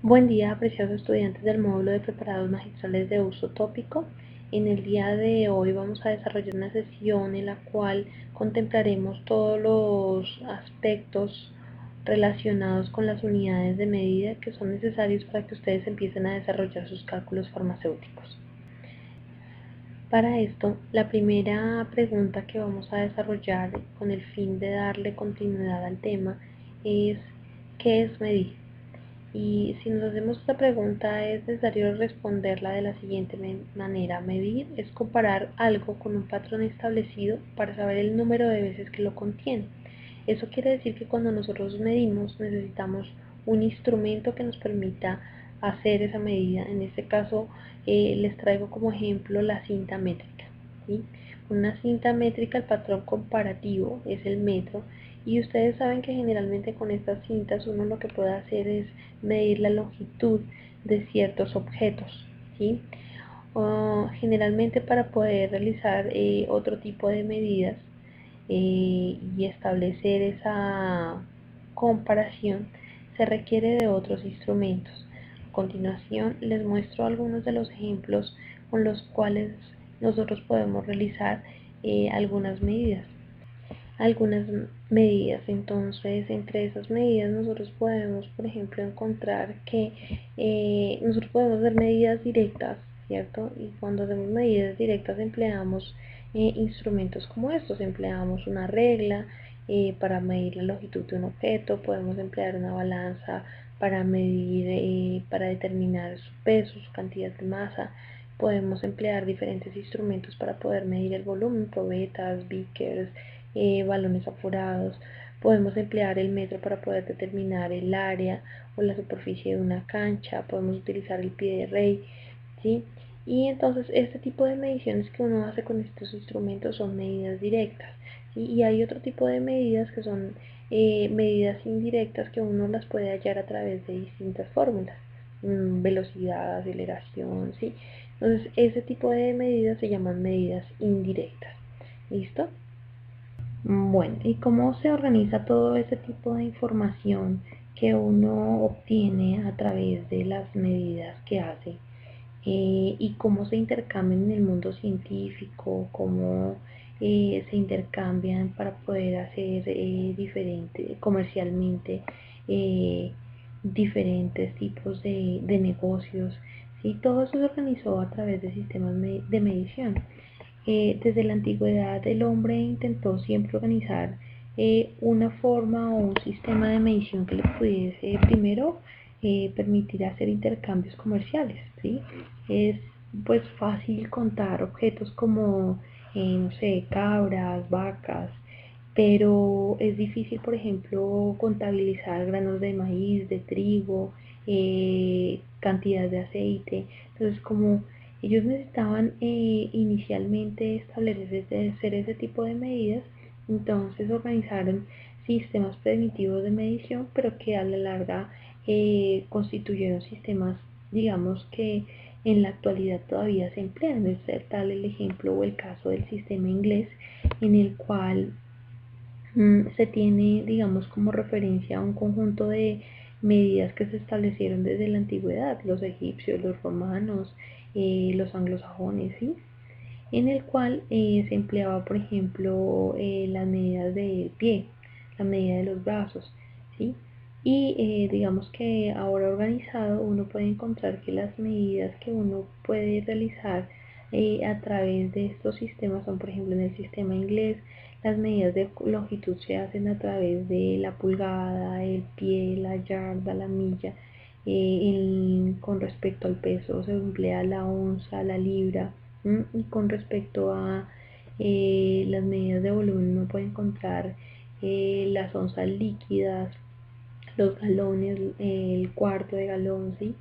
Buen día, apreciados estudiantes del módulo de preparados magistrales de uso tópico. En el día de hoy vamos a desarrollar una sesión en la cual contemplaremos todos los aspectos relacionados con las unidades de medida que son necesarios para que ustedes empiecen a desarrollar sus cálculos farmacéuticos. Para esto, la primera pregunta que vamos a desarrollar con el fin de darle continuidad al tema es ¿qué es medir? Y si nos hacemos esta pregunta es necesario responderla de la siguiente manera. Medir es comparar algo con un patrón establecido para saber el número de veces que lo contiene. Eso quiere decir que cuando nosotros medimos necesitamos un instrumento que nos permita hacer esa medida. En este caso les traigo como ejemplo la cinta métrica, ¿sí? Una cinta métrica, el patrón comparativo es el metro, y ustedes saben que generalmente con estas cintas uno lo que puede hacer es medir la longitud de ciertos objetos, ¿sí? Generalmente para poder realizar otro tipo de medidas y establecer esa comparación se requiere de otros instrumentos. A continuación les muestro algunos de los ejemplos con los cuales nosotros podemos realizar algunas medidas. Entonces entre esas medidas nosotros podemos, por ejemplo, encontrar que nosotros podemos hacer medidas directas, ¿cierto? Y cuando hacemos medidas directas empleamos instrumentos como estos. Empleamos una regla para medir la longitud de un objeto, podemos emplear una balanza para medir, para determinar su peso, su cantidad de masa. Podemos emplear diferentes instrumentos para poder medir el volumen, probetas, beakers, balones aforados. Podemos emplear el metro para poder determinar el área o la superficie de una cancha. Podemos utilizar el pie de rey, ¿sí? Y entonces este tipo de mediciones que uno hace con estos instrumentos son medidas directas, ¿sí? Y hay otro tipo de medidas que son medidas indirectas, que uno las puede hallar a través de distintas fórmulas, velocidad, aceleración, ¿sí? Entonces ese tipo de medidas se llaman medidas indirectas. ¿Listo? Bueno, ¿y cómo se organiza todo ese tipo de información que uno obtiene a través de las medidas que hace? Y cómo se intercambian en el mundo científico, cómo se intercambian para poder hacer comercialmente eh, diferentes tipos de negocios, ¿sí? Todo eso se organizó a través de sistemas de medición. Desde la antigüedad el hombre intentó siempre organizar una forma o un sistema de medición que le pudiese primero permitir hacer intercambios comerciales, ¿sí? Es pues fácil contar objetos como, no sé, cabras, vacas, pero es difícil, por ejemplo, contabilizar granos de maíz, de trigo, cantidad de aceite. Entonces, como ellos necesitaban inicialmente establecer ese tipo de medidas, entonces organizaron sistemas primitivos de medición, pero que a la larga constituyeron sistemas, digamos, que en la actualidad todavía se emplean. Es tal el ejemplo o el caso del sistema inglés, en el cual se tiene, digamos, como referencia a un conjunto de medidas que se establecieron desde la antigüedad, los egipcios, los romanos, los anglosajones, ¿sí? En el cual se empleaba, por ejemplo, las medidas del pie, la medida de los brazos, ¿sí? Y digamos que ahora organizado uno puede encontrar que las medidas que uno puede realizar a través de estos sistemas son, por ejemplo, en el sistema inglés, las medidas de longitud se hacen a través de la pulgada, el pie, la yarda, la milla. Con respecto al peso se emplea la onza, la libra. Y con respecto a las medidas de volumen, uno puede encontrar las onzas líquidas, los galones, el cuarto de galón, ¿sí?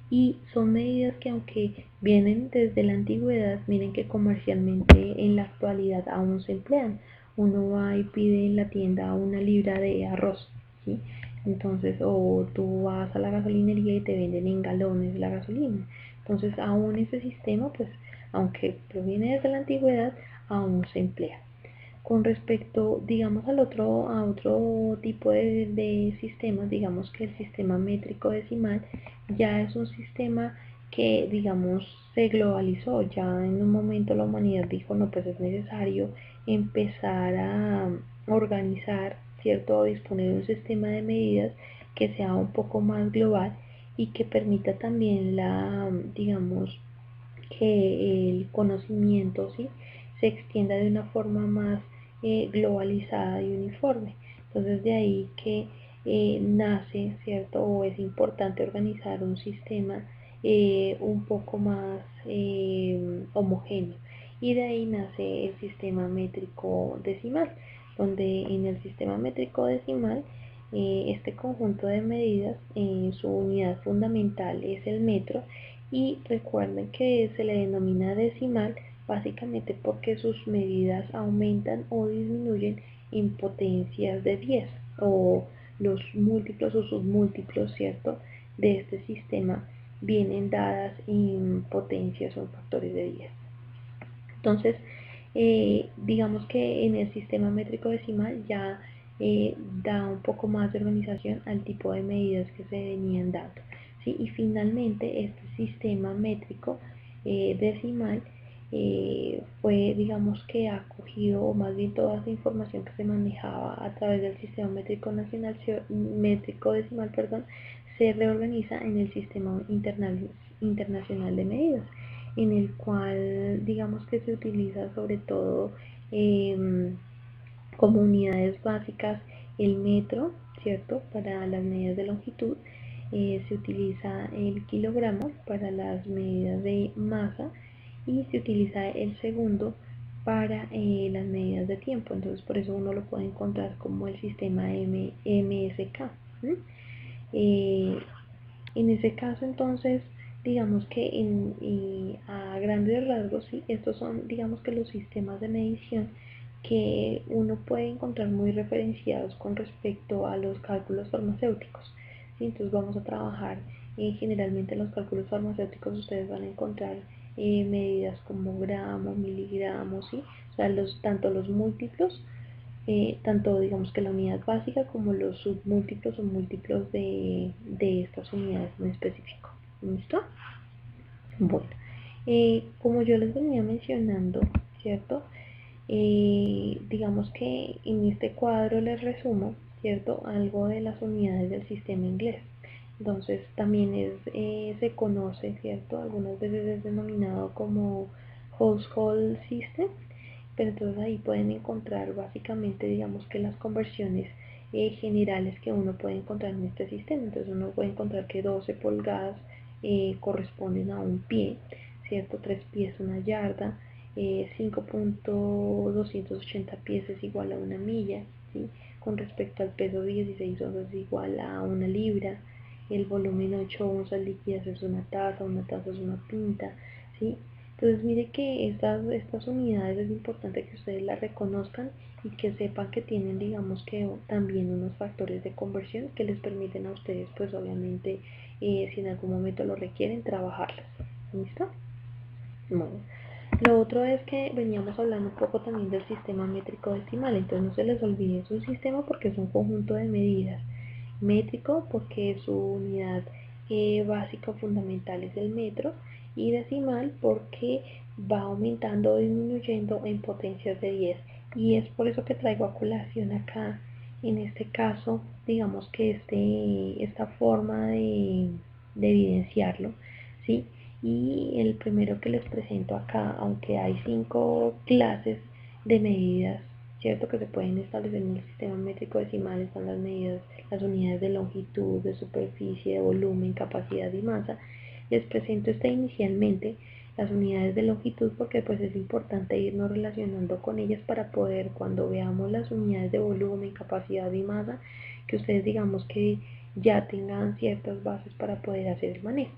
Y son medidas que, aunque vienen desde la antigüedad, miren que comercialmente en la actualidad aún se emplean. Uno va y pide en la tienda una libra de arroz, ¿sí? Entonces, o tú vas a la gasolinería y te venden en galones la gasolina. Entonces, aún ese sistema, pues, aunque proviene desde la antigüedad, aún se emplea. Con respecto, digamos, a otro tipo de sistemas, digamos que el sistema métrico decimal ya es un sistema que, digamos, se globalizó. Ya en un momento la humanidad dijo, no, pues es necesario empezar a organizar, ¿cierto? O disponer de un sistema de medidas que sea un poco más global y que permita también digamos, que el conocimiento, ¿sí?, se extienda de una forma más globalizada y uniforme. Entonces de ahí que nace, ¿cierto? O es importante organizar un sistema un poco más homogéneo. Y de ahí nace el sistema métrico decimal, donde en el sistema métrico decimal este conjunto de medidas, su unidad fundamental es el metro, y recuerden que se le denomina decimal básicamente porque sus medidas aumentan o disminuyen en potencias de 10 o los múltiplos o submúltiplos, ¿cierto?, de este sistema vienen dadas en potencias o en factores de 10. Entonces, digamos que en el sistema métrico decimal ya da un poco más de organización al tipo de medidas que se venían dando, ¿sí? Y finalmente este sistema métrico decimal fue, digamos que ha cogido, o más bien toda esa información que se manejaba a través del sistema métrico nacional, métrico decimal, perdón, se reorganiza en el sistema internacional de medidas, en el cual digamos que se utiliza sobre todo eh, como unidades básicas el metro, ¿cierto?, para las medidas de longitud. Se utiliza el kilogramo para las medidas de masa y se utiliza el segundo para las medidas de tiempo. Entonces por eso uno lo puede encontrar como el sistema MSK. ¿Sí? En ese caso, entonces, digamos que a grandes rasgos, ¿sí?, estos son, digamos que los sistemas de medición que uno puede encontrar muy referenciados con respecto a los cálculos farmacéuticos, ¿sí? Entonces vamos a trabajar generalmente en los cálculos farmacéuticos. Ustedes van a encontrar medidas como gramos, miligramos, ¿sí? O sea, tanto los múltiplos, tanto digamos que la unidad básica como los submúltiplos o múltiplos de estas unidades en específico. ¿Listo? Bueno, como yo les venía mencionando, ¿cierto? Digamos que en este cuadro les resumo, ¿cierto?, algo de las unidades del sistema inglés. Entonces también se conoce, ¿cierto?, algunas veces es denominado como household system, pero entonces ahí pueden encontrar básicamente, digamos que las conversiones generales que uno puede encontrar en este sistema. Entonces uno puede encontrar que 12 pulgadas corresponden a un pie, ¿cierto? 3 pies una yarda, 5.280 pies es igual a una milla, ¿sí? Con respecto al peso, 16 onzas es igual a una libra, el volumen 8 onzas líquidas es una taza es una pinta, ¿sí? Entonces mire que estas unidades es importante que ustedes las reconozcan y que sepan que tienen, digamos que también unos factores de conversión que les permiten a ustedes, pues obviamente, si en algún momento lo requieren, trabajarlas. ¿Listo? Bueno, lo otro es que veníamos hablando un poco también del sistema métrico decimal. Entonces no se les olvide, es un sistema porque es un conjunto de medidas. Métrico porque su unidad básica o fundamental es el metro, y decimal porque va aumentando o disminuyendo en potencias de 10. Y es por eso que traigo a colación acá, en este caso, digamos que esta forma de evidenciarlo, ¿sí? Y el primero que les presento acá, aunque hay 5 clases de medidas, ¿cierto?, que se pueden establecer en el sistema métrico decimal, están las medidas, las unidades de longitud, de superficie, de volumen, capacidad y masa. Les presento inicialmente las unidades de longitud porque pues es importante irnos relacionando con ellas para poder, cuando veamos las unidades de volumen, capacidad y masa, que ustedes digamos que ya tengan ciertas bases para poder hacer el manejo.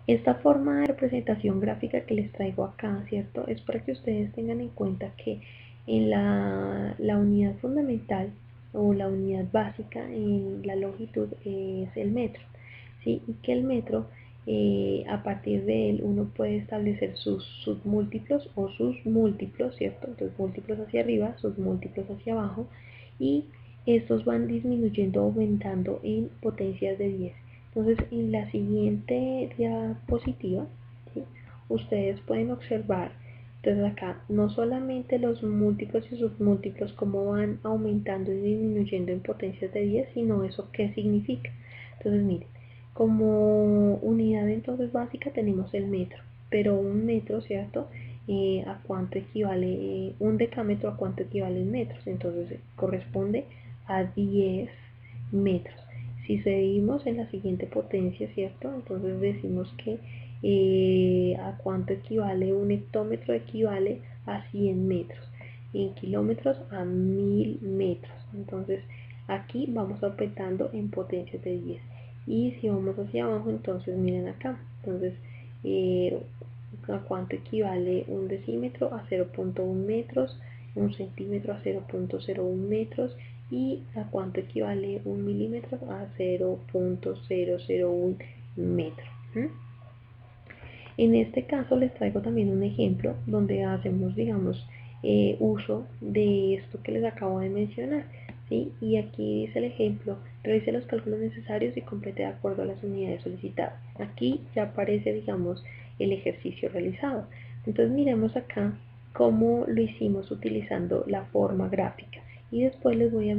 Esta forma de representación gráfica que les traigo acá, ¿cierto?, es para que ustedes tengan en cuenta que en la unidad fundamental o la unidad básica en la longitud es el metro, ¿sí? Y que el metro a partir de él uno puede establecer sus submúltiplos o sus múltiplos, ¿cierto? Entonces múltiplos hacia arriba, submúltiplos hacia abajo, y estos van disminuyendo, aumentando en potencias de 10. Entonces en la siguiente diapositiva, ¿sí?, ustedes pueden observar, entonces acá no solamente los múltiplos y submúltiplos cómo van aumentando y disminuyendo en potencias de 10, sino eso qué significa. Entonces miren, como unidad entonces básica tenemos el metro, pero un metro, ¿cierto? ¿A cuánto equivale un decámetro? ¿A cuánto equivale en metros? Entonces corresponde a 10 metros. Si seguimos en la siguiente potencia, ¿cierto? Entonces decimos que a cuánto equivale un hectómetro, equivale a 100 metros, en kilómetros a 1000 metros. Entonces aquí vamos aumentando en potencias de 10. Y si vamos hacia abajo, entonces miren acá, entonces a cuánto equivale un decímetro, a 0.1 metros, un centímetro a 0.01 metros, y a cuánto equivale un milímetro, a 0.001 metro. En este caso les traigo también un ejemplo donde hacemos, digamos, uso de esto que les acabo de mencionar, ¿sí? Y aquí dice el ejemplo: realice los cálculos necesarios y complete de acuerdo a las unidades solicitadas. Aquí ya aparece, digamos, el ejercicio realizado. Entonces miremos acá cómo lo hicimos utilizando la forma gráfica, y después les voy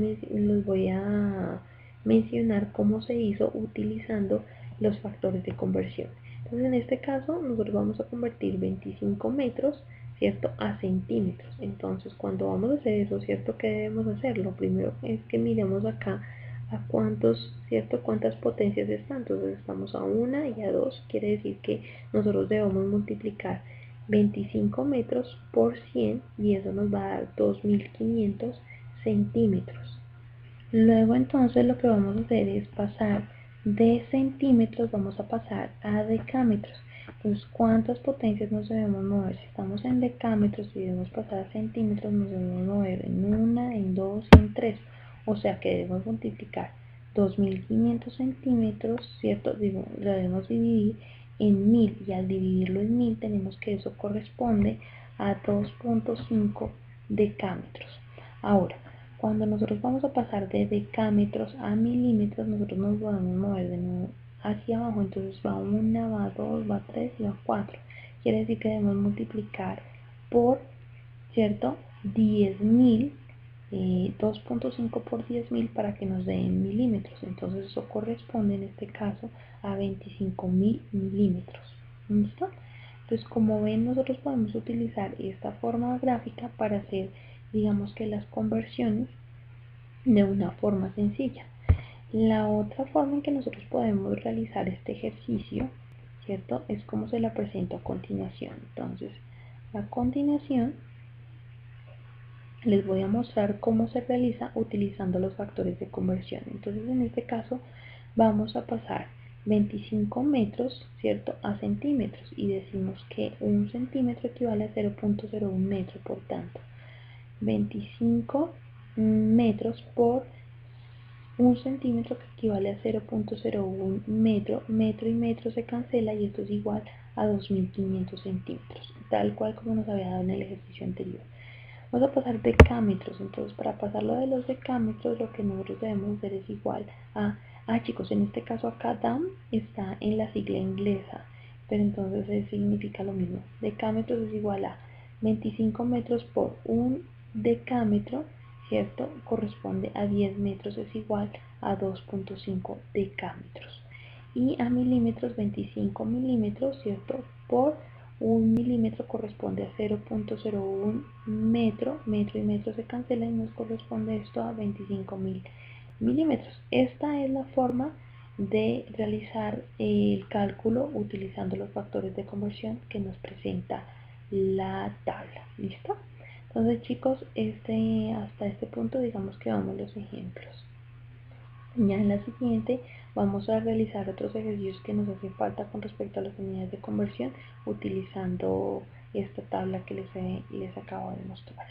a mencionar cómo se hizo utilizando los factores de conversión. Entonces en este caso nosotros vamos a convertir 25 metros, ¿cierto?, a centímetros. Entonces cuando vamos a hacer eso, ¿cierto?, ¿qué debemos hacer? Lo primero es que miremos acá a cuántos, ¿cierto?, cuántas potencias están. Entonces estamos a 1 y a 2, quiere decir que nosotros debemos multiplicar 25 metros por 100 y eso nos va a dar 2500 centímetros. Luego entonces lo que vamos a hacer es pasar de centímetros, vamos a pasar a decámetros. Entonces, ¿cuántas potencias nos debemos mover? Si estamos en decámetros y debemos pasar a centímetros, nos debemos mover en 1, en 2 y en 3. O sea que debemos multiplicar 2500 centímetros, ¿cierto? Lo debemos dividir en 1000, y al dividirlo en 1000 tenemos que eso corresponde a 2.5 decámetros. Ahora, cuando nosotros vamos a pasar de decámetros a milímetros, nosotros nos podemos mover de nuevo hacia abajo. Entonces va 1, va 2, va 3 y va 4. Quiere decir que debemos multiplicar por, ¿cierto?, 10.000, 2.5 por 10.000 para que nos den milímetros. Entonces eso corresponde en este caso a 25.000 milímetros. ¿Listo? Entonces, como ven, nosotros podemos utilizar esta forma gráfica para hacer, digamos, que las conversiones de una forma sencilla. La otra forma en que nosotros podemos realizar este ejercicio, ¿cierto?, es como se la presento a continuación. Entonces, a continuación les voy a mostrar cómo se realiza utilizando los factores de conversión. Entonces, en este caso vamos a pasar 25 metros, ¿cierto?, a centímetros, y decimos que un centímetro equivale a 0.01 metro. Por tanto, 25 metros por un centímetro, que equivale a 0.01 metro. Metro y metro se cancela y esto es igual a 2500 centímetros, tal cual como nos había dado en el ejercicio anterior. Vamos a pasar decámetros. Entonces, para pasarlo de los decámetros, lo que nosotros debemos hacer es igual a, chicos, en este caso acá DAM está en la sigla inglesa, pero entonces significa lo mismo. Decámetros es igual a 25 metros por un decámetro, ¿cierto? Corresponde a 10 metros, es igual a 2.5 decámetros. Y a milímetros, 25 milímetros, ¿cierto?, por un milímetro corresponde a 0.01 metro. Metro y metro se cancelan y nos corresponde esto a 25.000 milímetros. Esta es la forma de realizar el cálculo utilizando los factores de conversión que nos presenta la tabla. ¿Listo? Entonces, chicos, hasta este punto digamos que vamos los ejemplos. Ya en la siguiente vamos a realizar otros ejercicios que nos hacen falta con respecto a las unidades de conversión utilizando esta tabla que les acabo de mostrar.